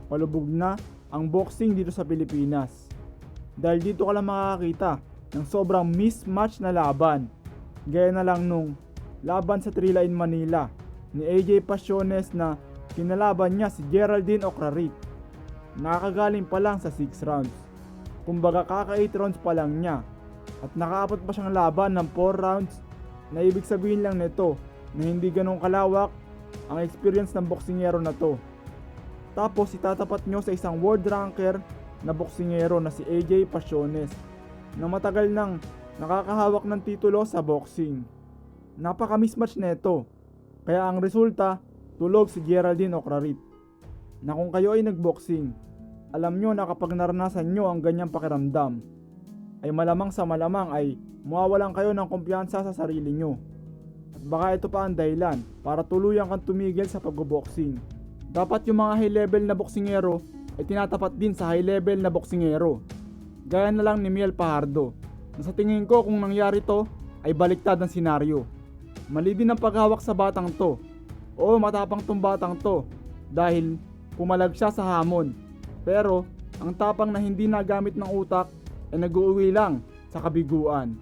palubog na ang boxing dito sa Pilipinas. Dahil dito ka lang makakakita ng sobrang mismatch na laban. Gaya na lang nung laban sa Trilla in Manila ni AJ Pasiones na kinalaban niya si Geraldine Ocrarit. Nakakagaling pa lang sa 6 rounds. Kumbaga kaka 8 rounds pa lang niya. At nakaapat pa siyang laban ng 4 rounds na ibig sabihin lang nito na hindi ganong kalawak ang experience ng boksingero na to. Tapos itatapat nyo sa isang world ranker na boksingero na si AJ Pasiones na matagal nang nakakahawak ng titulo sa boxing. Napaka-mismatch nito. Kaya ang resulta, tulog si Geraldine Ocrarit. Na kung kayo ay nagboxing, alam nyo na kapag naranasan nyo ang ganyang pakiramdam, ay malamang sa malamang ay mawawalan kayo ng kumpiyansa sa sarili nyo. At baka ito pa ang dahilan para tuluyang kang tumigil sa pagboboxing. Dapat yung mga high level na boksingero ay tinatapat din sa high level na boksingero. Gaya na lang ni Miel Fajardo, na sa tingin ko kung nangyari to ay baliktad ang senaryo. Mali din ang paghawak sa batang to. Oo, matapang tong batang to dahil pumalag siya sa hamon. Pero ang tapang na hindi nagamit ng utak ay nag-uuwi lang sa kabiguan.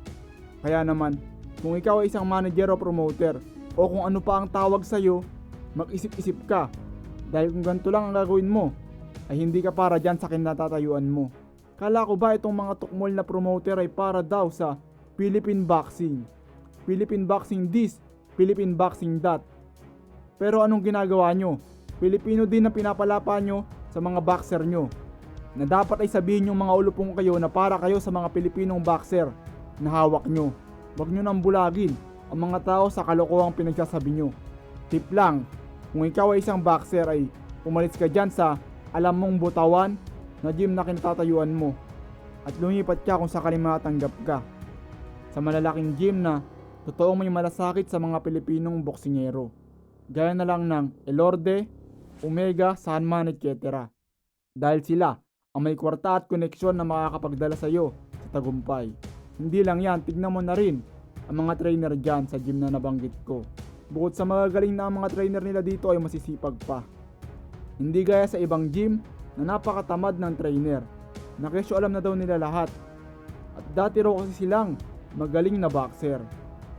Kaya naman, kung ikaw ay isang manager o promoter o kung ano pa ang tawag sa'yo, mag-isip-isip ka. Dahil kung ganito lang ang gagawin mo, ay hindi ka para dyan sa kinatatayuan mo. Kala ko ba itong mga tukmol na promoter ay para daw sa Philippine boxing? Philippine boxing this, Philippine boxing that. Pero anong ginagawa nyo? Pilipino din na pinapalapa nyo sa mga boxer nyo. Na dapat ay sabihin yung mga ulupong kayo na para kayo sa mga Pilipinong boxer na hawak nyo. Huwag nyo nang bulagin ang mga tao sa kalokohang pinagsasabi nyo. Tip lang, kung ikaw ay isang boxer ay umalis ka dyan sa alam mong butawan na gym na kinatatayuan mo at lumipat ka kung sakaling matatanggap ka sa malalaking gym na totoong may malasakit sa mga Pilipinong boksingero. Gaya na lang ng Elorde, Omega, Sanman, etc. Dahil sila ang may kwarta at koneksyon na makakapagdala sa iyo sa tagumpay. Hindi lang yan, tignan mo na rin ang mga trainer dyan sa gym na nabanggit ko. Bukod sa magagaling na ang mga trainer nila dito ay masisipag pa. Hindi gaya sa ibang gym na napakatamad ng trainer, na kesyo alam na daw nila lahat. At dati raw kasi silang magaling na boxer.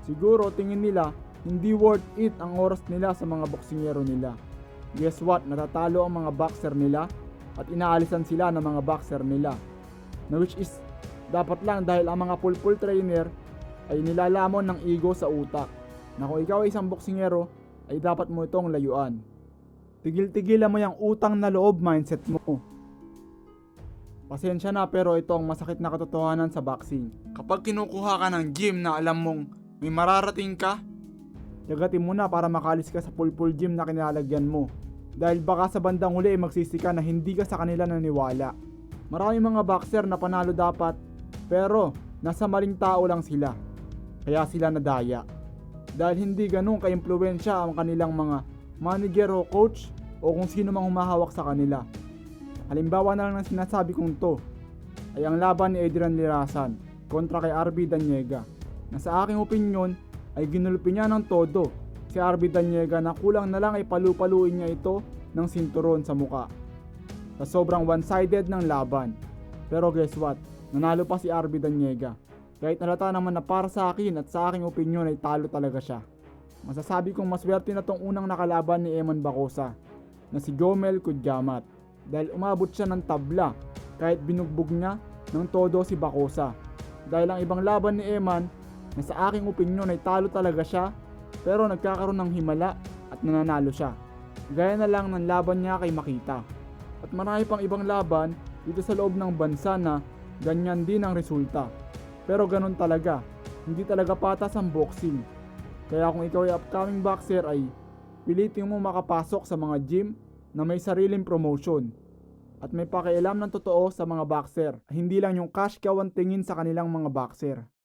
Siguro tingin nila hindi worth it ang oras nila sa mga boksingero nila. Guess what? Natatalo ang mga boxer nila at inaalisan sila ng mga boxer nila. Na which is dapat lang dahil ang mga pulpul trainer ay nilalamon ng ego sa utak. Na kung ikaw ay isang boksingero ay dapat mo itong layuan. Tigil-tigilan mo yung utang na loob mindset mo. Pasensya na pero ito ang masakit na katotohanan sa boxing. Kapag kinukuha ka ng gym na alam mong may mararating ka, yagatin mo na para makalis ka sa pulpul gym na kinalalagyan mo. Dahil baka sa bandang huli ay magsisika na hindi ka sa kanila naniwala. Maraming mga boxer na panalo dapat pero nasa maling tao lang sila. Kaya sila nadaya. Dahil hindi ganun ka-impluwensya ang kanilang mga manager o coach o kung sino mang humahawak sa kanila. Halimbawa na lang ng sinasabi kong to ay ang laban ni Adrian Lirasan kontra kay RB Daniega, na sa aking opinyon ay ginulpi niya ng todo si RB Daniega na kulang na lang ay palupaluin niya ito ng sinturon sa muka sa sobrang one-sided ng laban. Pero guess what? Nanalo pa si RB Daniega. Kahit halata naman na para sa akin at sa aking opinyon ay talo talaga siya. Masasabi kong maswerte na tong unang nakalaban ni Eman Bacosa na si Jomel Kudjamat dahil umabot siya ng tabla kahit binugbog niya ng todo si Bacosa. Dahil ang ibang laban ni Eman na sa aking opinyon ay talo talaga siya pero nagkakaroon ng himala at nananalo siya. Gaya na lang ng laban niya kay Makita. At marami pang ibang laban dito sa loob ng bansa na ganyan din ang resulta. Pero ganun talaga, hindi talaga patas ang boxing. Kaya kung ikaw ay upcoming boxer ay pilitin mo makapasok sa mga gym na may sariling promotion at may pakialam ng totoo sa mga boxer, hindi lang yung cash cow ang tingin sa kanilang mga boxer.